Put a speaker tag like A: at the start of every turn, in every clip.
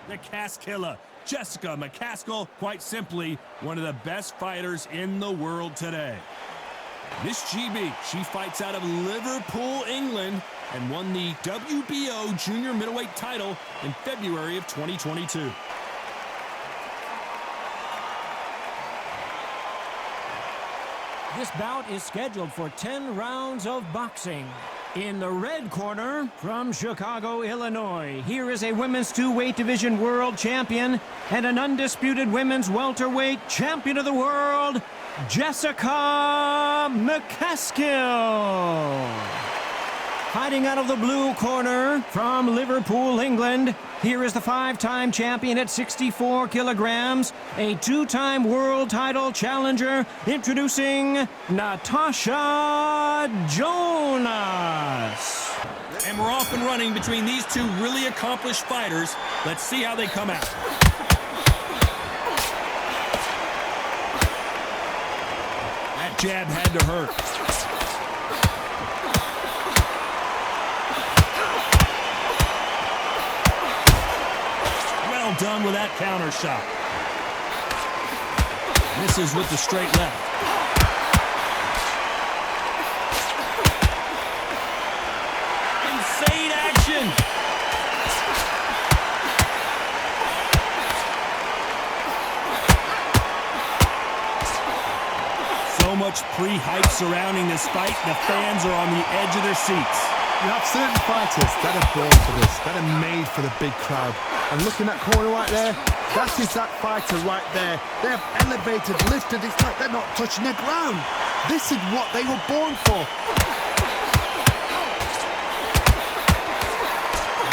A: the Caskilla, Jessica McCaskill, quite simply one of the best fighters in the world today. Miss GB, she fights out of Liverpool, England, and won the WBO junior middleweight title in February of 2022.
B: This bout is scheduled for 10 rounds of boxing. In the red corner, from Chicago, Illinois, here is a women's two-weight division world champion and an undisputed women's welterweight champion of the world, Jessica McCaskill. Fighting out of the blue corner, from Liverpool, England, here is the five-time champion at 64 kilograms, a two-time world title challenger, introducing Natasha JONAS.
A: And we're off and running between these two really accomplished fighters. Let's see how they come out. That jab had to hurt. Well done with that counter shot. Misses with the straight left. Insane action. So much pre-hype surrounding this fight, the fans are on the edge of their seats.
C: You have certain fighters that are born for this, that are made for the big crowd. And looking at corner right there, that is that fighter right there. They have elevated, lifted, it's like they're not touching the ground. This is what they were born for.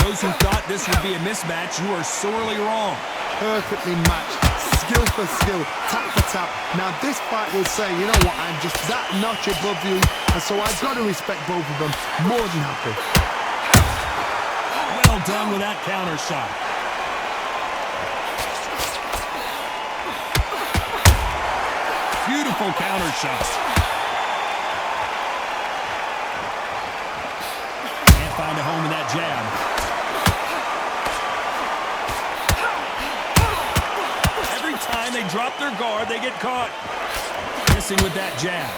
A: Those who thought this would be a mismatch, you are sorely wrong.
C: Perfectly matched, skill for skill, tap for tap. Now this fight will say, you know what, I'm just that notch above you, and so I've got to respect both of them. More than happy.
A: Well done with that counter shot. Beautiful counter shot. Can't find a home in that jab. Every time they drop their guard, they get caught. Missing with that jab.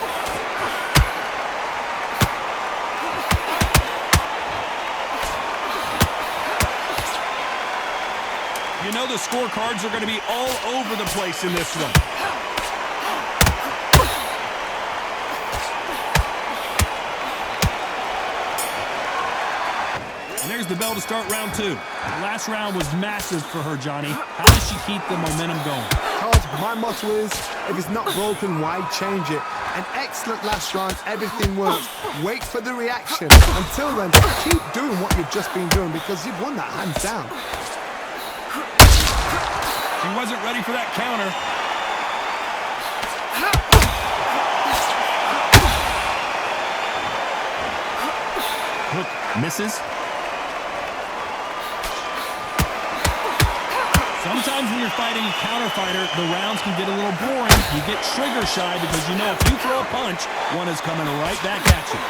A: You know the scorecards are going to be all over the place in this one. And there's the bell to start round two. The last round was massive for her, Johnny. How does she keep the momentum going?
C: Because my motto is, if it's not broken, why change it? An excellent last round, everything works. Wait for the reaction. Until then, keep doing what you've just been doing because you've won that hands down.
A: She wasn't ready for that counter. Hook misses. Sometimes when you're fighting a counter fighter, the rounds can get a little boring. You get trigger shy because you know if you throw a punch, one is coming right back at you.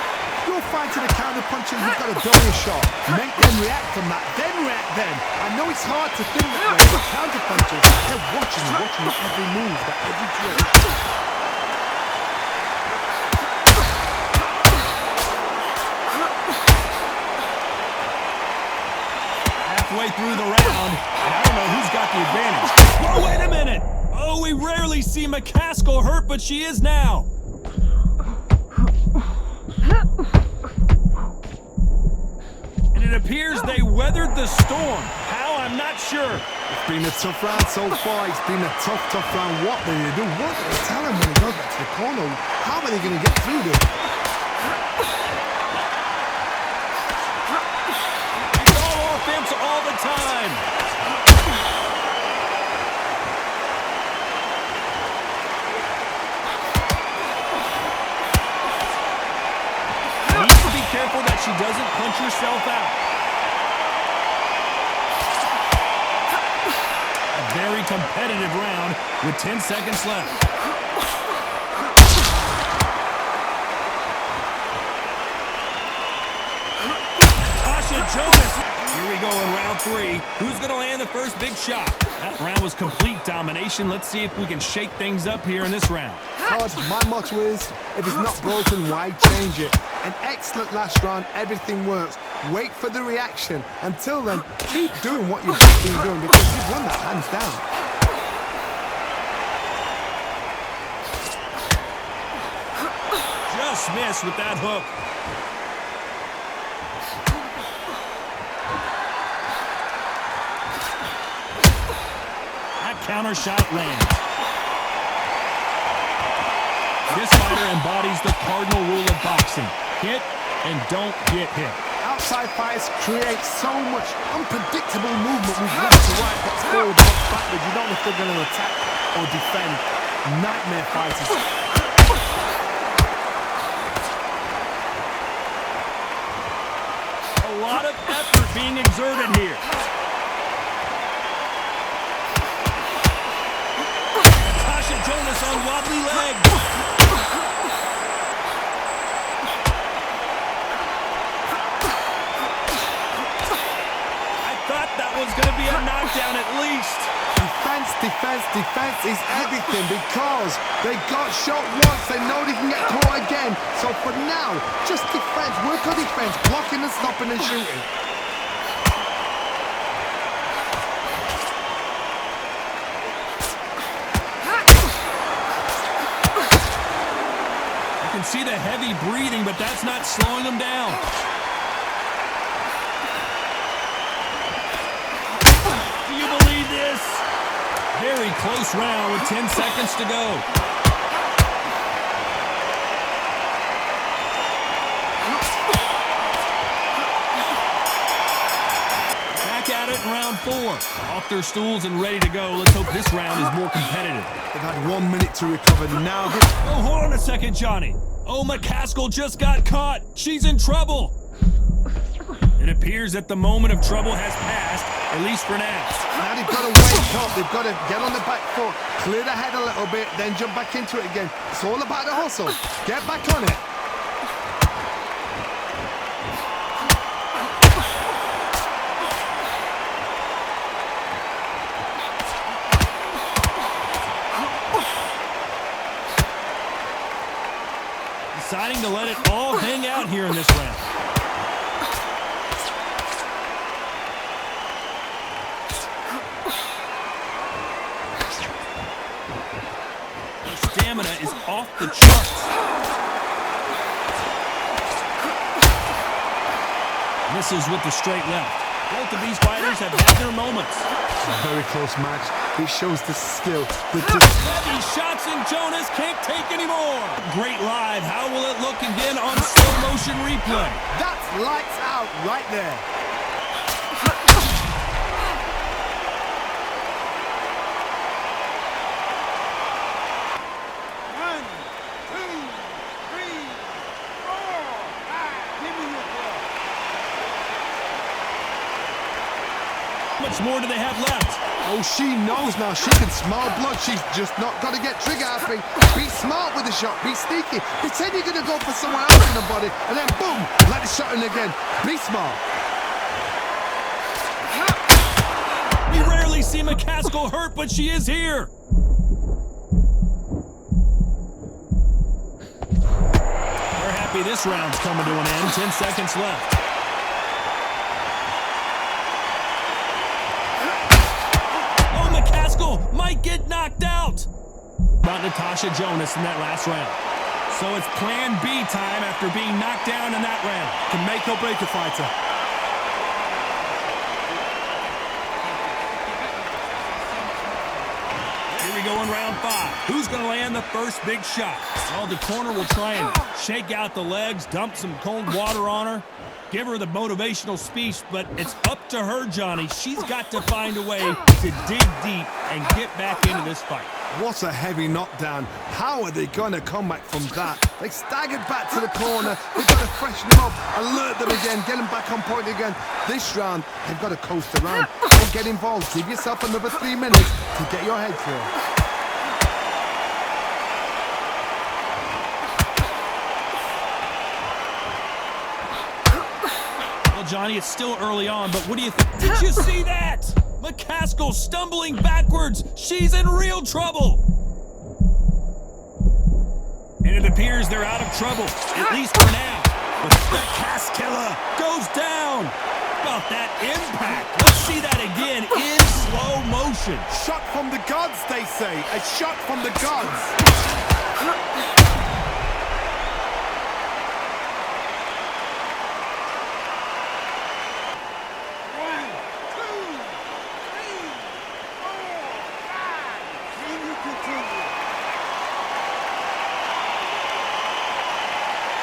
C: You're fighting a counter puncher, you've got to double your shot. Make them react from that, then react then. I know it's hard to think that way, but counter punchers, they're watching every move, that every drill.
A: Halfway through the round, and I don't know who's got the advantage. Whoa, wait a minute! Oh, we rarely see McCaskill hurt, but she is now. And it appears they weathered the storm. How? I'm not sure.
C: It's been a tough round so far. It's been a tough round. What will they do? What will they tell him when he goes back to the corner? How are they going to get through this?
A: It's all offense all the time. Needs to be careful that she doesn't punch herself out. A very competitive round with 10 seconds left. Natasha JONAS. Here we go in round 3. Who's going to land the first big shot? That round was complete domination. Let's see if we can shake things up here in this round.
C: Todd, my motto is, if it's not broken, why change it? An excellent last round, everything works. Wait for the reaction. Until then, keep doing what you've been doing because you've won that hands down.
A: Just missed with that hook. That counter shot lands. This fighter embodies the cardinal rule of boxing. Hit and don't get hit.
C: Outside fights create so much unpredictable movement with left to right, box forward, box backward. You don't know if they're going to attack or defend. Nightmare fighters.
A: A lot of effort being exerted here. JONAS on wobbly legs. I thought that was going to be a knockdown at least.
C: Defense, defense, defense is everything because they got shot once. They know they can get caught again. So for now, just defense. Work on defense. Blocking and stopping and shooting.
A: You can see the heavy breathing, but that's not slowing them down. Do you believe this? Very close round with 10 seconds to go. Back at it in round 4. Off their stools and ready to go. Let's hope this round is more competitive.
C: They've had 1 minute to recover now.
A: Oh, hold on a second, Johnny. Oh, McCaskill just got caught. She's in trouble. It appears that the moment of trouble has passed, at least for now.
C: Now they've got to wake up. They've got to get on the back foot, clear the head a little bit, then jump back into it again. It's all about the hustle. Get back on it.
A: Deciding to let it all hang out here in this round. Their stamina is off the charts. Misses with the straight left. Both of these fighters have had their moments.
C: It's a very close match. It shows the skill.
A: Heavy shots and JONAS can't take anymore. Great live. How will it look again on slow motion replay?
C: That's lights out right there.
A: How much more do they have left?
C: Oh, she knows now. She can smell blood. She's just not got to get trigger happy. Be smart with the shot. Be sneaky. Pretend you're going to go for someone else in the body, and then boom, let the shot in again. Be smart.
A: We rarely see McCaskill hurt, but she is here. We're happy this round's coming to an end. 10 seconds left. Might get knocked out. About Natasha JONAS in that last round. So it's plan B time after being knocked down in that round.
C: Can make or break a fighter.
A: Here we go in round 5. Who's going to land the first big shot? Well, the corner will try and shake out the legs, dump some cold water on her, give her the motivational speech, but it's up to her, Johnny. She's got to find a way to dig deep and get back into this fight.
C: What a heavy knockdown. How are they going to come back from that? They staggered back to the corner. They've got to freshen them up, alert them again, get them back on point again. This round, they've got to coast around and get involved. Give yourself another 3 minutes to get your head clear.
A: Well, Johnny, it's still early on, but what do you think? Did you see that? McCaskill stumbling backwards. She's in real trouble. And it appears they're out of trouble, at least for now. But Caskilla goes down. About that impact. Let's see that again in slow motion.
C: Shot from the gods, they say. A shot from the gods.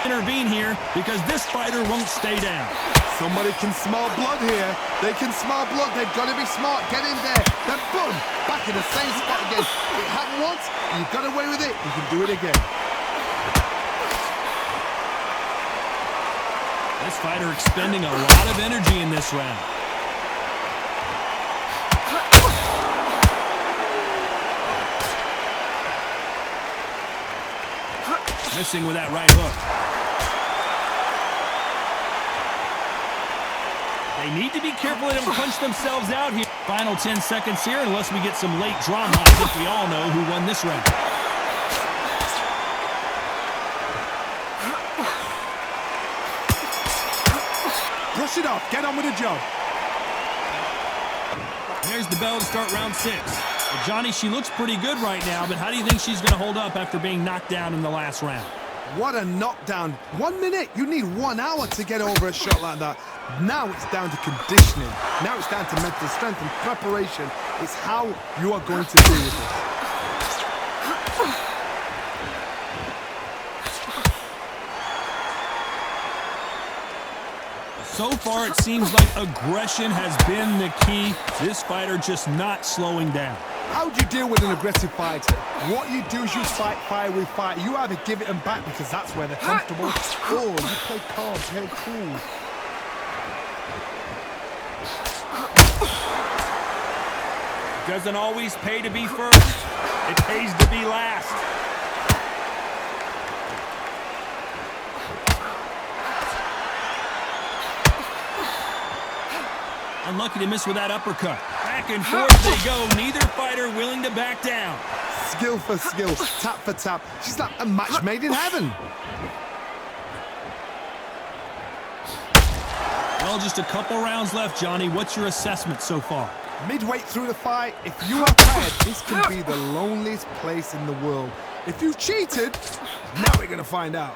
A: Intervene here because this fighter won't stay down.
C: Somebody can smell blood here. They can smell blood. They've got to be smart. Get in there. Then boom, back in the same spot again. It happened once. You got away with it. You can do it again.
A: This fighter expending a lot of energy in this round. Missing with that right hook. They need to be careful they don't punch themselves out here. Final 10 seconds here, unless we get some late drama. I think we all know who won this round.
C: Brush it off. Get on with the job.
A: There's the bell to start round 6. Well, Johnny, she looks pretty good right now, but how do you think she's going to hold up after being knocked down in the last round?
C: What a knockdown. 1 minute. You need 1 hour to get over a shot like that. Now it's down to conditioning. Now it's down to mental strength and preparation. It's how you are going to deal with this.
A: So far, it seems like aggression has been the key. This fighter just not slowing down.
C: How do you deal with an aggressive fighter? What you do is you fight fire with fire. You either give it them back because that's where they're comfortable, or you play calm, play cool.
A: Doesn't always pay to be first. It pays to be last. Unlucky to miss with that uppercut. Back and forth they go. Neither fighter willing to back down.
C: Skill for skill, tap for tap. She's like a match made in heaven.
A: Well, just a couple rounds left, Johnny. What's your assessment so far?
C: Midway through the fight, if you are tired, this can be the loneliest place in the world. If you cheated, now we're going to find out.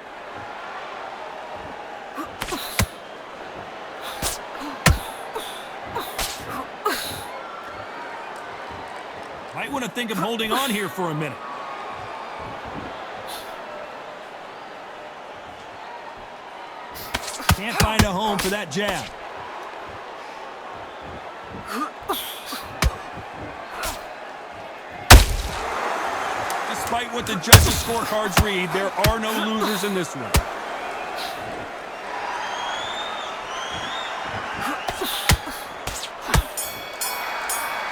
A: Might want to think of holding on here for a minute. Can't find a home for that jab. Despite what the judges' scorecards read, there are no losers in this one.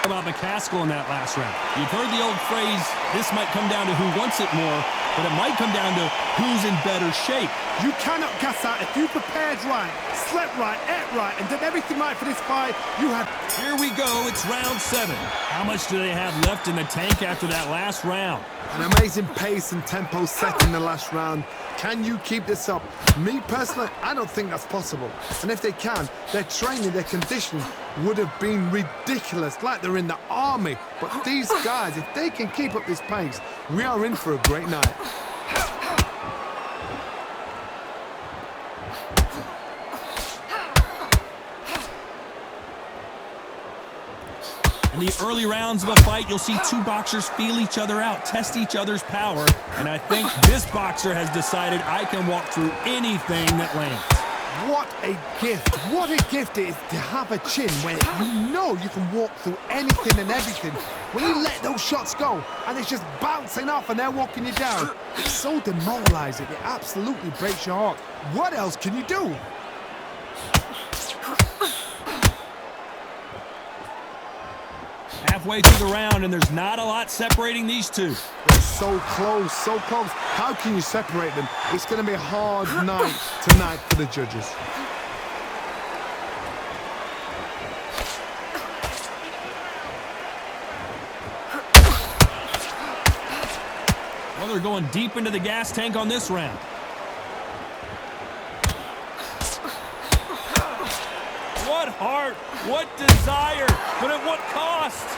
A: About McCaskill in that last round. You've heard the old phrase, this might come down to who wants it more, but it might come down to who's in better shape.
C: You cannot gas out if you prepared right, slept right, ate right, and did everything right for this fight. You have...
A: Here we go, it's round 7. How much do they have left in the tank after that last round?
C: An amazing pace and tempo set in the last round. Can you keep this up? Me personally, I don't think that's possible. And if they can, their training, their conditioning would have been ridiculous, like they're in the army. But these guys, if they can keep up this pace, we are in for a great night.
A: In the early rounds of a fight, you'll see two boxers feel each other out, test each other's power, and I think this boxer has decided I can walk through anything that lands.
C: What a gift. What a gift it is to have a chin where you know you can walk through anything and everything. When you let those shots go and it's just bouncing off and they're walking you down, it's so demoralizing. It absolutely breaks your heart. What else can you do?
A: Halfway through the round, and there's not a lot separating these two.
C: They're so close, so close. How can you separate them? It's going to be a hard night tonight for the judges.
A: They're going deep into the gas tank on this round. What heart, what desire, but at what cost?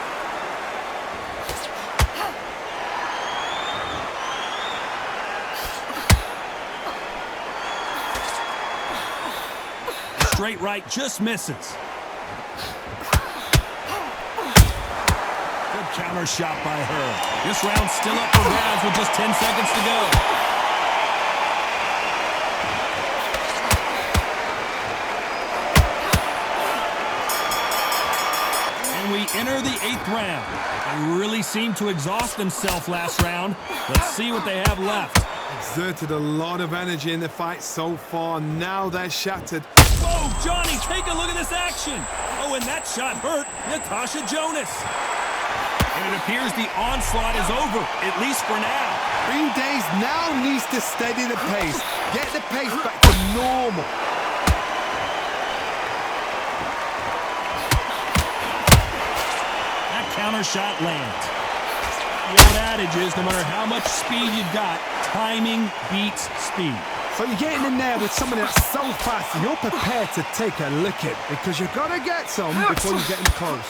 A: Straight right just misses. Good counter shot by her. This round's still up for grabs with just 10 seconds to go. And we enter the 8th round. They really seemed to exhaust themselves last round. Let's see what they have left.
C: Exerted a lot of energy in the fight so far. Now they're shattered.
A: Oh, Johnny, take a look at this action. Oh, and that shot hurt Natasha JONAS. And it appears the onslaught is over, at least for now.
C: Green Days now needs to steady the pace. Get the pace back to normal.
A: That counter shot lands. The old adage is no matter how much speed you've got, timing beats speed.
C: So you're getting in there with someone that's so fast, you're prepared to take a licking because you've got to get some before you get in close.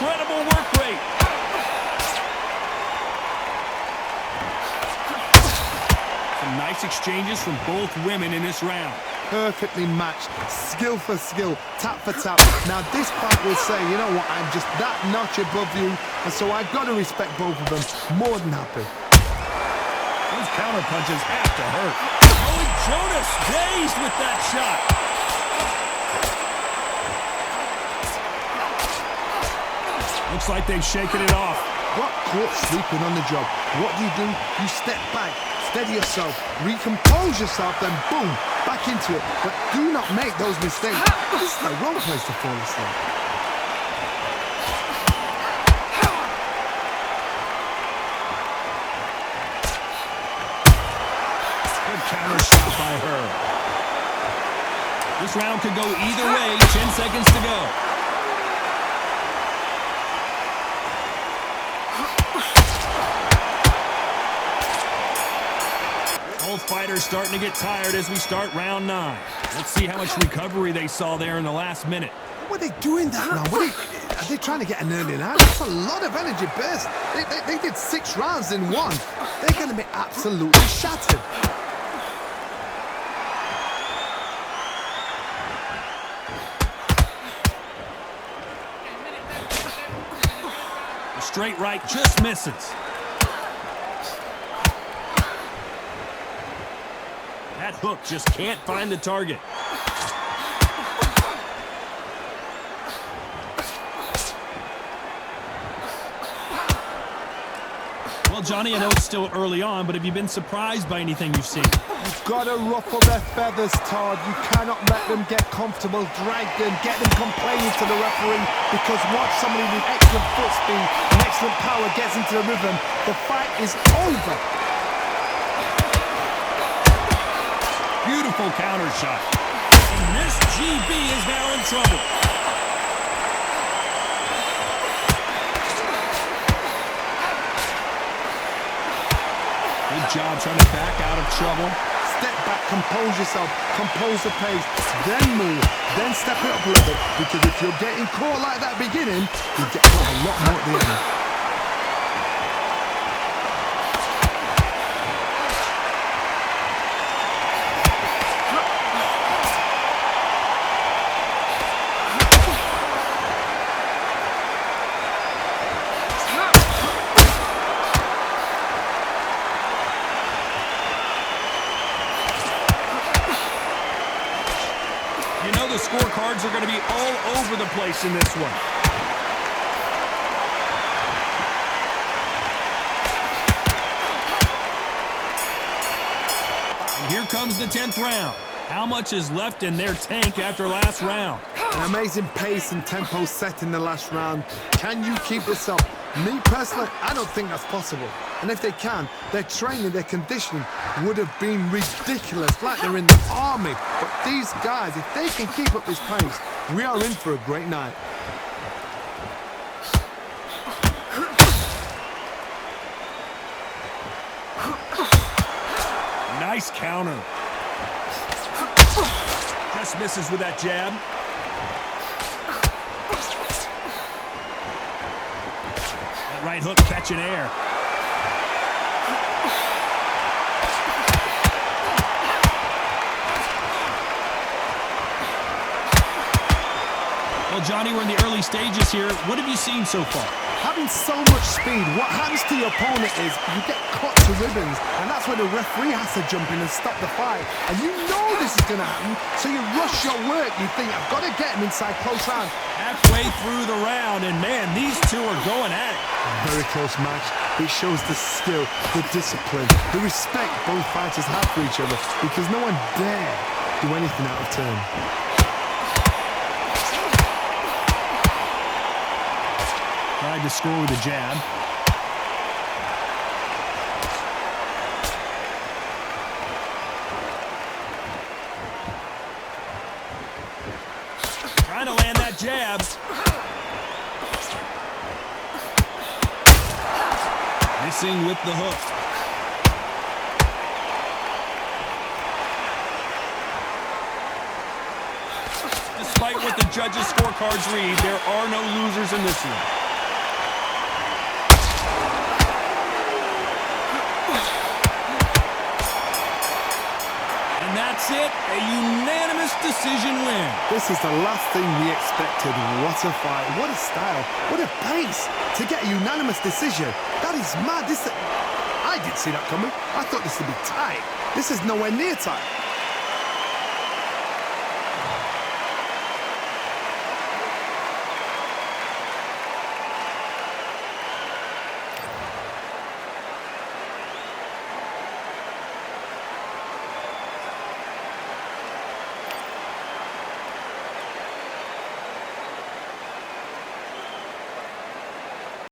A: Incredible work rate. Some nice exchanges from both women in this round.
C: Perfectly matched, skill for skill, tap for tap. Now this fight will say, you know what, I'm just that notch above you, and so I've got to respect both of them. More than happy.
A: Those counter punches have to hurt. Oh, and JONAS dazed with that shot. Looks like they've shaken it off.
C: Got caught sleeping on the job. What do? You step back, steady yourself, recompose yourself, then boom, back into it. But do not make those mistakes. This is the wrong place to fall asleep.
A: Good counter shot by her. This round could go either way. 10 seconds to go. Both fighters starting to get tired as we start round 9. Let's see how much recovery they saw there in the last minute.
C: What are they doing that now? Are they trying to get an early out? That's a lot of energy burst. They did 6 rounds in one. They're going to be absolutely shattered.
A: The straight right just misses. That hook just can't find the target. Well, Johnny, I know it's still early on, but have you been surprised by anything you've seen?
C: You've got to ruffle their feathers, Todd. You cannot let them get comfortable, drag them, get them complaining to the referee, because once somebody with excellent foot speed and excellent power gets into the rhythm, the fight is over.
A: Beautiful counter shot. And this GB is now in trouble. Good job trying to back out of trouble.
C: Step back, compose yourself, compose the pace, then move, then step it up a little bit, because if you're getting caught like that beginning, you get caught a lot more at the end.
A: The scorecards are going to be all over the place in this one. And here comes the 10th round. How much is left in their tank after last round?
C: An amazing pace and tempo set in the last round. Can you keep this up? Me personally, I don't think that's possible. And if they can, their training, their conditioning would have been ridiculous, like they're in the army. But these guys, if they can keep up this pace, we are in for a great night.
A: Nice counter. Just misses with that jab. That right hook catching air. Well, Johnny, we're in the early stages here. What have you seen so far?
C: Having so much speed, what happens to your opponent is you get cut to ribbons, and that's where the referee has to jump in and stop the fight. And you know this is going to happen, so you rush your work. You think, I've got to get him inside close round.
A: Halfway through the round, and man, these two are going at it.
C: Very close match. It shows the skill, the discipline, the respect both fighters have for each other, because no one dare do anything out of turn.
A: Tried to score with a jab. Trying to land that jab. Missing with the hook. Despite what the judges' scorecards read, there are no losers in this one. That's it, a unanimous decision win.
C: This is the last thing we expected. What a fight, what a style, what a pace to get a unanimous decision. That is mad. I didn't see that coming. I thought this would be tight. This is nowhere near tight.